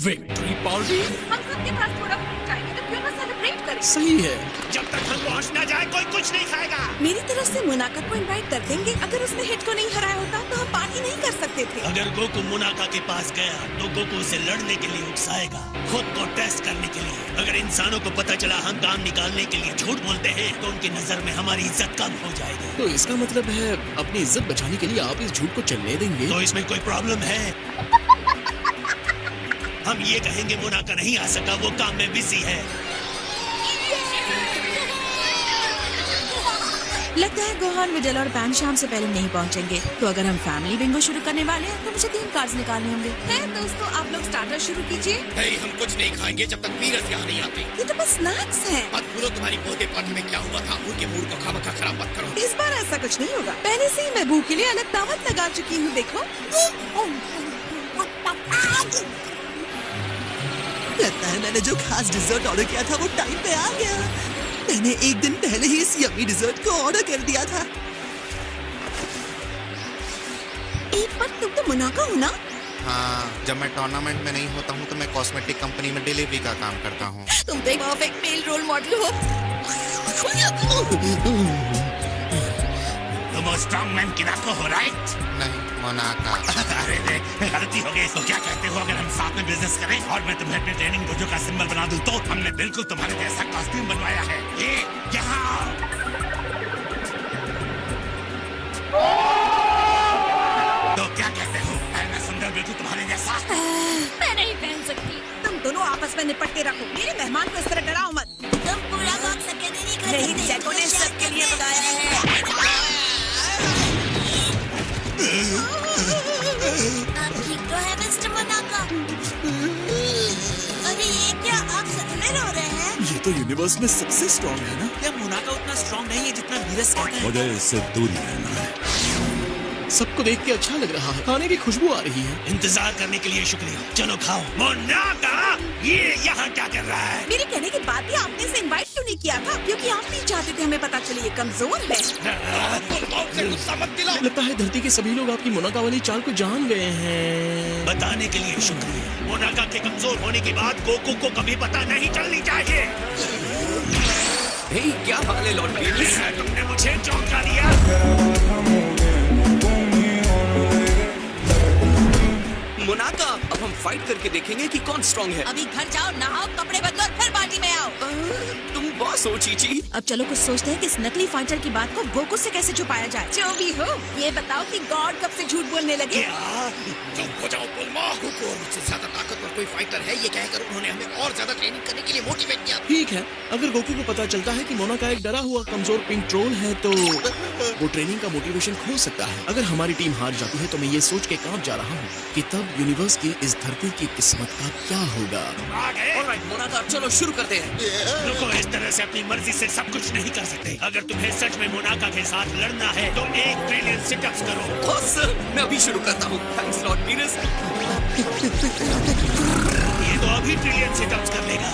Victory party? हम सबके पास थोड़ा फ्रूट चाहिए तो क्यों ना सेलिब्रेट करें? सही है। जब तक हम पहुंच न जाए कोई कुछ नहीं खाएगा। मेरी तरफ से मोनाका को इनवाइट कर देंगे। अगर उसने हिट को नहीं हराया होता तो हम पार्टी नहीं कर सकते थे। अगर गोकू मोनाका के पास गया तो गोकू उसे लड़ने के लिए उकसाएगा, खुद को टेस्ट करने के लिए। अगर इंसानों को पता चला हम काम निकालने के लिए झूठ बोलते हैं तो उनकी नजर में हमारी इज्जत कम हो जाएगी। तो इसका मतलब है अपनी इज्जत बचाने के लिए आप इस झूठ को चलने देंगे? तो इसमें कोई प्रॉब्लम है? हम ये कहेंगे मोनाका नहीं आ सका, वो काम में बिजी है। लगता है गोहान, विडल और पैन शाम से पहले नहीं पहुंचेंगे। तो अगर हम फैमिली बिंगो शुरू करने वाले हैं तो मुझे 3 कार्ड्स निकालने होंगे। है दोस्तों, आप लोग स्टार्टर शुरू कीजिए। नहीं, हम कुछ नहीं खाएंगे जब तक वीरस यहाँ नहीं आते। ये तो बस स्नैक्स हैं। मत भूलो तुम्हारी बर्थडे पार्टी में क्या हुआ था। उनके मूड को खामखा खराब मत करो। इस बार ऐसा कुछ नहीं होगा। पहले से ही मैं भूख के लिए अलग दावत लगा चुकी हूँ। देखो, लगता है मैंने जो खास डिजर्ट ऑर्डर किया था वो टाइम पे आ गया। मैंने एक दिन पहले ही इस यम्मी डिजर्ट को ऑर्डर कर दिया था। एक बार तुम तो मोनाका हो ना? हाँ, जब मैं टूर्नामेंट में नहीं होता हूँ तो मैं कॉस्मेटिक कंपनी में डिलीवरी का काम करता हूँ। तुम तो एक परफेक्ट मेल रोल मॉडल हो। तुम स्ट्रॉन्ग मैन किनाको हो, राइट? नहीं, मोनाका। अरे गलती हो गई। तो क्या कहते हो अगर हम साथ में बिजनेस करें और मैं तुम्हें अपने ट्रेनिंग डोजो का सिंबल बना दूं? तो हमने बिल्कुल तुम्हारे जैसा कॉस्ट्यूम बनवाया है। ये यहाँ तो क्या कहते हो? मैं सुंदर बिल्कुल तुम्हारे जैसा? मैं नहीं पहन सकती। तुम दोनों आपस में निपट के रखो। मेरे मेहमान को इस तरह डराओ मत। तुम पूरा वक्त अकेले नहीं कर नहीं, जैको ने सबके लिए बुलाया है। आप ठीक तो है मिस्टर मोनाका? अरे ये क्या, आप सच में रो रहे हैं? ये तो यूनिवर्स में सबसे स्ट्रॉन्ग है ना? क्या मोनाका उतना स्ट्रॉन्ग नहीं है जितना वीरस कहता है? मुझे इससे दूर रहना है। सबको देख के अच्छा लग रहा है। खाने की खुशबू आ रही है। इंतजार करने के लिए शुक्रिया। चलो खाओ। मोनाका, ये यहाँ क्या कर रहा है? मेरे कहने के बाद भी आपने इसे इनवाइट क्यों नहीं किया था? क्योंकि आप नहीं चाहते थे हमें पता चले ये कमजोर है। से गुस्सा मत दिलाओ। लगता है धरती के सभी लोग आपकी मोनाका वाली चाल को जान गए हैं। बताने के लिए शुक्रिया। मोनाका के कमजोर होने की बात गोकू को कभी पता नहीं चलनी चाहिए। हे, क्या हाल है लॉर्ड वीनस? तुमने मुझे चौंका दिया। मोनाका, अब हम फाइट करके देखेंगे कि कौन स्ट्रॉन्ग है। अभी घर जाओ, नहाओ, कपड़े बदलो और फिर पार्टी में आओ। तुम बॉस हो चीची। अब चलो कुछ सोचते हैं कि इस नकली फाइटर की बात को गोकू से कैसे छुपाया जाए। जो भी हो, ये बताओ कि गॉड कब से झूठ बोलने लगे? चुप हो जाओ बुलमा। गोकू और मुझसे ज्यादा ताकतवर कोई फाइटर है ये कहकर उन्होंने हमें और ज्यादा ट्रेनिंग करने के लिए मोटिवेट किया। ठीक है, अगर गोकू को पता चलता है कि मोनाका एक डरा हुआ कमजोर पिंक ट्रोल है तो वो ट्रेनिंग का मोटिवेशन खो सकता है। अगर हमारी टीम हार जाती है तो मैं ये सोच के कांप जा रहा हूँ कि तब यूनिवर्स की इस धरती की किस्मत का क्या होगा। ऑलराइट मोनाका, चलो शुरू करते हैं। रुको, इस तरह से अपनी मर्जी से सब कुछ नहीं कर सकते। अगर तुम्हें सच में मोनाका के साथ लड़ना है तो 1 ट्रिलियन सिटअप्स करो। बॉस, मैं अभी शुरू करता हूँ। Thanks Lord Venus. ये तो अभी ट्रिलियन सिटअप्स कर लेगा।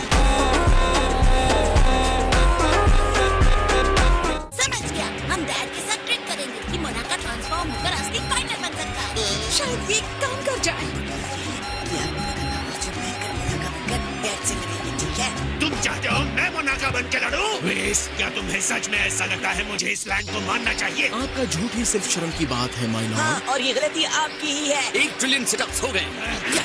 समझ गया, हम डैड के साथ ट्रिक करेंगे कि मोनाका ट्रांसफॉर्म होकर असली फाइटर बन सकता है। शायद ये काम कर जाए। तुम चाहते हो मैं मोनाका बन के लड़ूं? क्या तुम्हें सच में ऐसा लगता है मुझे इस लाइन को मानना चाहिए? आपका झूठ ही सिर्फ शर्म की बात है माय लॉर्ड। हाँ, और ये गलती आपकी ही है। 1 ट्रिलियन सिटअप्स हो गए।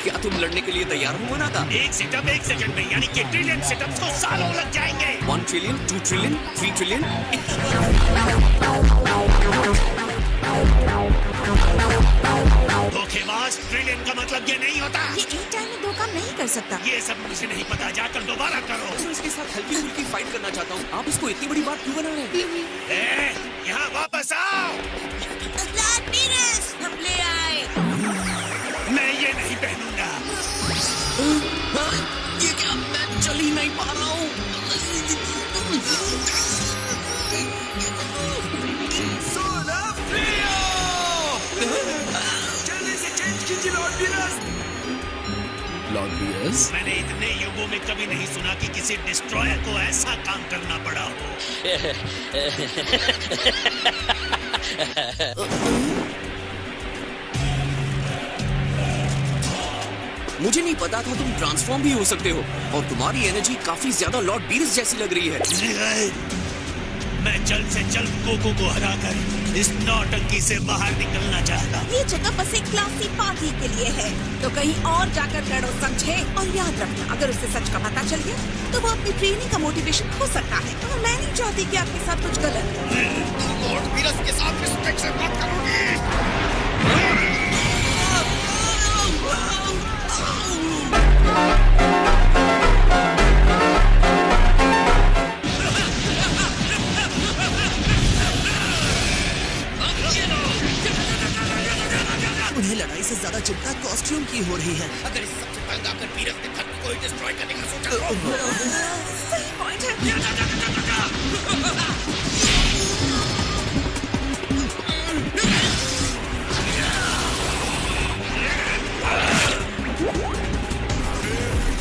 क्या तुम लड़ने के लिए तैयार हो मोनाका? 1 सिटअप 1 सेकंड में, यानी कि ट्रिलियन सिटअप्स को सालों लग जाएंगे। 1 ट्रिलियन, 2 ट्रिलियन, 3 ट्रिलियन। धोखेबाज, ट्रिलियन का मतलब ये नहीं होता। ये एक टाइम में 2 काम नहीं कर सकता। ये सब मुझे नहीं पता, जाकर दोबारा करो। तो इसके साथ हल्की फुल्की फाइट करना चाहता हूँ। आप इसको इतनी बड़ी बात क्यों बना रहे हैं? यहाँ वापस आओ। लॉर्ड वीनस, हम ले आए। मैं ये नहीं पहनूंगा। ये क्या, मैं चल ही नहीं पा रहा हूँ। जल्दी से चेंज कीजिए लॉर्ड वीनस। लॉर्ड वीनस, मैंने इतने युगों में कभी नहीं सुना कि किसी डिस्ट्रॉयर को ऐसा काम करना पड़ा हो। मुझे नहीं पता था तुम ट्रांसफॉर्म भी हो सकते हो और तुम्हारी एनर्जी काफी ज्यादा लॉर्ड बीरस जैसी लग रही है। मैं जल्द से जल्द कोको को हराकर इस नौटंकी से बाहर निकलना चाहता हूँ। ये जगह बस एक क्लासी पार्टी के लिए है, तो कहीं और जाकर लड़ो, समझे? और याद रखना, अगर उसे सच का पता चल गया तो वो अपनी ट्रेनिंग का मोटिवेशन खो सकता है। और मैं नहीं चाहती कि आपके साथ कुछ गलत हो। तुम लॉर्ड वीरस के साथ रिस्पेक्ट से बात करोगी। उन्हें लड़ाई से ज्यादा चिंता कॉस्ट्यूम की हो रही है। अगर इस सबसे तंग आकर वीरस ने धरती को ही डिस्ट्रॉय करने का सोचा तो सही पॉइंट है।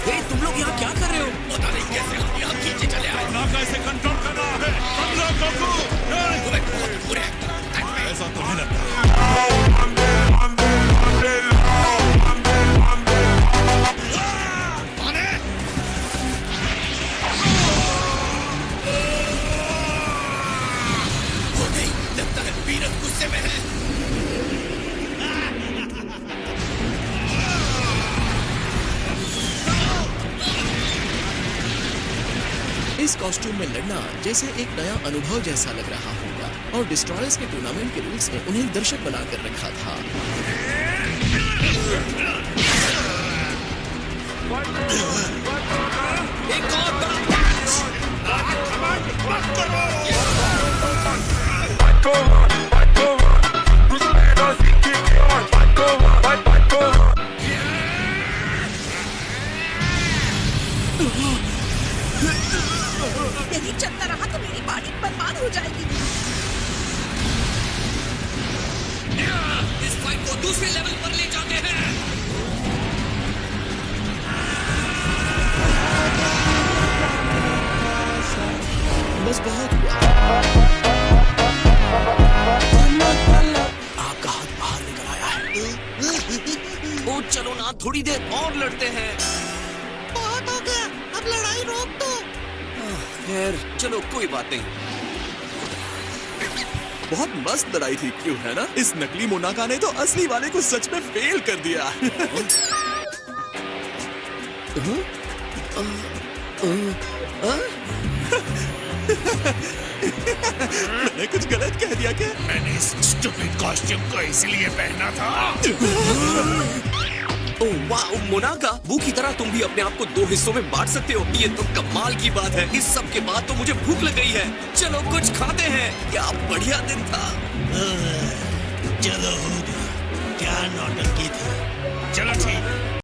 हे, तुम लोग यहाँ क्या कर रहे हो? पता नहीं कैसे हम यहाँ खींचे चले आए। कैसे कंट्रोल करना है? समझो कोको। तुम्हें बहुत बुरे एक्टर ऐसा तो नहीं लगता। हो गई, लगता है वीरस गुस्से में है। इस कॉस्ट्यूम में लड़ना जैसे एक नया अनुभव जैसा लग रहा होगा और डिस्ट्रॉयर्स के टूर्नामेंट के रूल्स ने उन्हें दर्शक बनाकर रखा था। एक और बड़ा यदि चलता रहा तो मेरी बॉडी बर्बाद हो जाएगी। इस फाइट को दूसरे लेवल पर ले जाते हैं। बस बहुत हुआ। आपका हाथ बाहर निकल आया है। ओ चलो ना, थोड़ी देर और लड़ते हैं। बहुत हो गया, अब लड़ाई रोक दो। खैर चलो, कोई बात नहीं। बहुत मस्त लड़ाई थी, क्यों है ना? इस नकली मोनाका ने तो असली वाले को सच में फेल कर दिया। मैंने कुछ गलत कह दिया क्या? मैंने इस स्टूपिड कॉस्ट्यूम को इसलिए पहना था। ओह वाह, मोनाका, वो की तरह तुम भी अपने आप को 2 हिस्सों में बांट सकते हो। ये तो कमाल की बात है। इस सब के बाद तो मुझे भूख लग गई है। चलो कुछ खाते हैं। क्या बढ़िया दिन था। चलो हो गया, क्या नौटंकी थी। चलो ठीक।